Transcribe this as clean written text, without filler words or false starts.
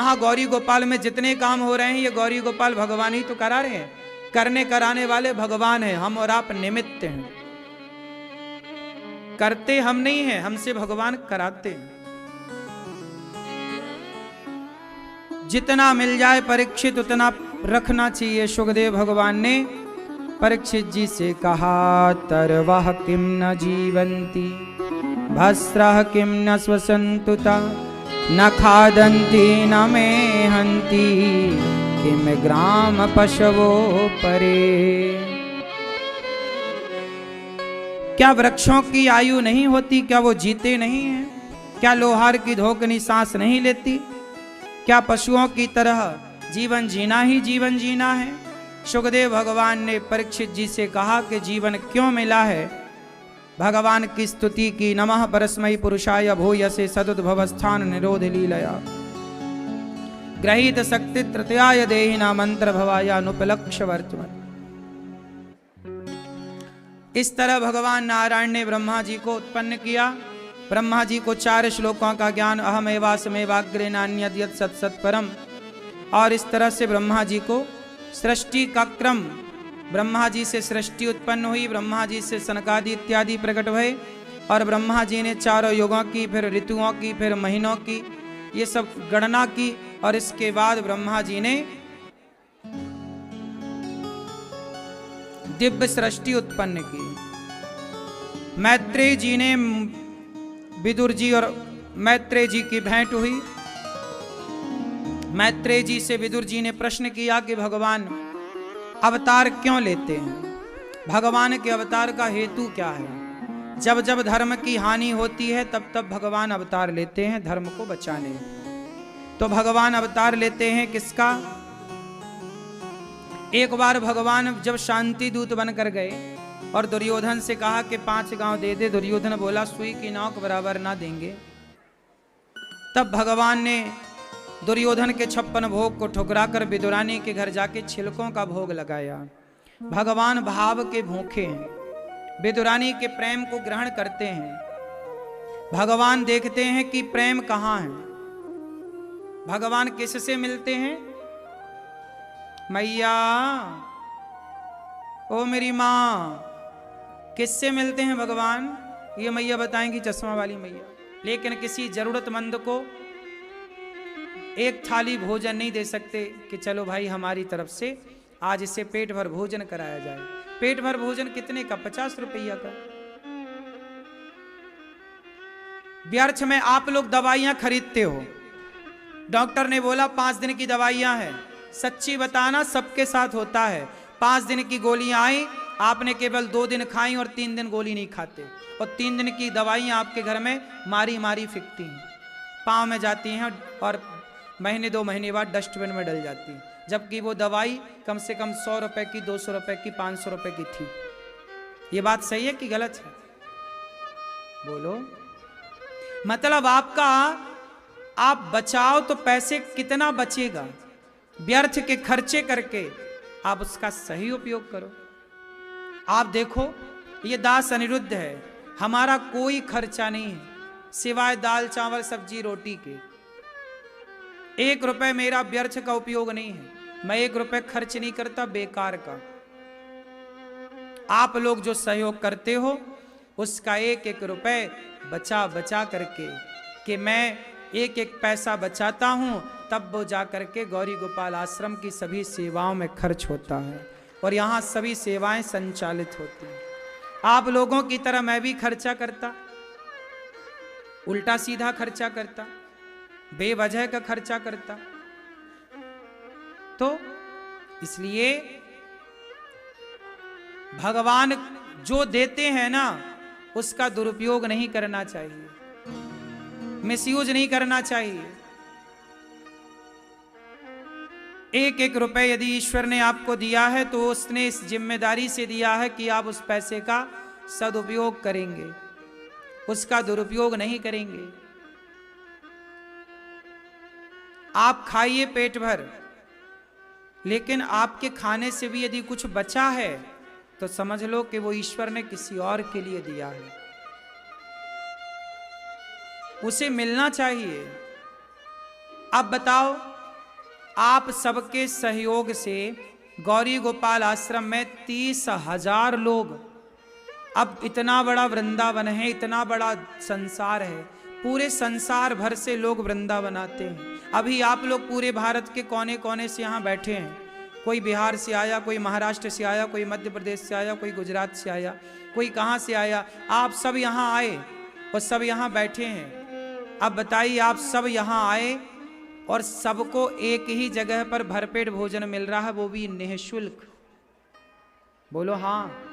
यहाँ गौरी गोपाल में जितने काम हो रहे हैं ये गौरी गोपाल भगवान ही तो करा रहे हैं। करने कराने वाले भगवान हैं, हम और आप निमित्त हैं। करते हम नहीं हैं, हमसे भगवान कराते हैं। जितना मिल जाए परीक्षित उतना रखना चाहिए। सुखदेव भगवान ने परीक्षित जी से कहा, तरवः किम न जीवंती भस्रः किम न स्वसंतुता न खादन्ति न मेहन्ति किम ग्राम पशवो परे। क्या वृक्षों की आयु नहीं होती? क्या वो जीते नहीं हैं? क्या लोहार की धोकनी सांस नहीं लेती? क्या पशुओं की तरह जीवन जीना ही जीवन जीना है? सुखदेव भगवान ने परीक्षित जी से कहा कि जीवन क्यों मिला है? भगवान की स्तुति की। नमः परस्मै पुरुषाय भूयसे सदुद्भवस्थान निरोध लीलया ग्रहीत शक्ति तृतीयाय देहिना मंत्र भवायानुपलक्ष्य वर्तमान। इस तरह भगवान नारायण ने ब्रह्मा जी को उत्पन्न किया। ब्रह्मा जी को 4 श्लोकों का ज्ञान, अहमेवास्मेवाग्रे नान्यद् यत् सत् सत् परम। और इस तरह से ब्रह्मा जी को सृष्टि का क्रम, ब्रह्मा जी से सृष्टि उत्पन्न हुई, ब्रह्मा जी से सनकादि इत्यादि प्रकट हुए, और ब्रह्मा जी ने 4 युगों की, फिर ऋतुओं की, फिर महीनों की, ये सब गणना की। और इसके बाद ब्रह्मा जी ने दिव्य सृष्टि उत्पन्न की। मैत्रेय जी ने, विदुर जी और मैत्रेय जी की भेंट हुई। मैत्रेय जी से विदुर जी ने प्रश्न किया कि भगवान अवतार क्यों लेते हैं? भगवान के अवतार का हेतु क्या है? जब जब धर्म की हानि होती है तब तब भगवान अवतार लेते हैं धर्म को बचाने। तो भगवान अवतार लेते हैं किसका? एक बार भगवान जब शांति दूत बनकर गए और दुर्योधन से कहा कि 5 गांव दे दे, दुर्योधन बोला सुई की नोक बराबर ना देंगे। तब भगवान ने दुर्योधन के 56 भोग को ठुकरा कर विदुरानी के घर जाके छिलकों का भोग लगाया। भगवान भाव के भूखे हैं, विदुरानी के प्रेम को ग्रहण करते हैं। भगवान देखते हैं कि प्रेम कहाँ है। भगवान किससे मिलते हैं? मैया, ओ मेरी माँ, किससे मिलते हैं भगवान? ये मैया बताएंगी, चश्मा वाली मैया। लेकिन किसी जरूरतमंद को एक थाली भोजन नहीं दे सकते कि चलो भाई हमारी तरफ से आज इसे पेट भर भोजन कराया जाए। पेट भर भोजन कितने का? 50 रुपया का। व्यर्थ में आप लोग दवाइयां खरीदते हो। डॉक्टर ने बोला 5 दिन की दवाइयां हैं। सच्ची बताना, सबके साथ होता है। 5 दिन की गोलियां आई, आपने केवल 2 दिन खाई और 3 दिन गोली नहीं खाते, और 3 दिन की दवाइयां आपके घर में मारी मारी फिकती हैं, पाँव में जाती हैं और महीने 2 महीने बाद डस्टबिन में डल जाती है। जबकि वो दवाई कम से कम 100 रुपए की, 200 रुपए की, 500 रुपए की थी। ये बात सही है कि गलत है? बोलो। मतलब आपका, आप बचाओ तो पैसे कितना बचेगा? व्यर्थ के खर्चे करके आप उसका सही उपयोग करो। आप देखो, ये दास अनिरुद्ध है, हमारा कोई खर्चा नहीं है सिवाय दाल चावल सब्जी रोटी के। 1 रुपए मेरा व्यर्थ का उपयोग नहीं है। मैं 1 रुपए खर्च नहीं करता बेकार का। आप लोग जो सहयोग करते हो उसका 1-1 रुपए बचा बचा करके, कि मैं 1-1 पैसा बचाता हूं, तब वो जा करके गौरी गोपाल आश्रम की सभी सेवाओं में खर्च होता है और यहां सभी सेवाएं संचालित होती हैं। आप लोगों की तरह मैं भी खर्चा करता, उल्टा सीधा खर्चा करता, बेवजह का खर्चा करता। तो इसलिए भगवान जो देते हैं ना, उसका दुरुपयोग नहीं करना चाहिए, मिसयूज नहीं करना चाहिए। 1-1 रुपए यदि ईश्वर ने आपको दिया है तो उसने इस जिम्मेदारी से दिया है कि आप उस पैसे का सदुपयोग करेंगे, उसका दुरुपयोग नहीं करेंगे। आप खाइए पेट भर, लेकिन आपके खाने से भी यदि कुछ बचा है तो समझ लो कि वो ईश्वर ने किसी और के लिए दिया है, उसे मिलना चाहिए। अब बताओ, आप सबके सहयोग से गौरी गोपाल आश्रम में 30,000 लोग, अब इतना बड़ा वृंदावन है, इतना बड़ा संसार है, पूरे संसार भर से लोग वृंदावन आते हैं। अभी आप लोग पूरे भारत के कोने कोने से यहाँ बैठे हैं, कोई बिहार से आया, कोई महाराष्ट्र से आया, कोई मध्य प्रदेश से आया, कोई गुजरात से आया, कोई कहाँ से आया, आप सब यहाँ आए और सब यहाँ बैठे हैं। अब बताइए, आप सब यहाँ आए और सबको एक ही जगह पर भरपेट भोजन मिल रहा है, वो भी निःशुल्क। बोलो हाँ।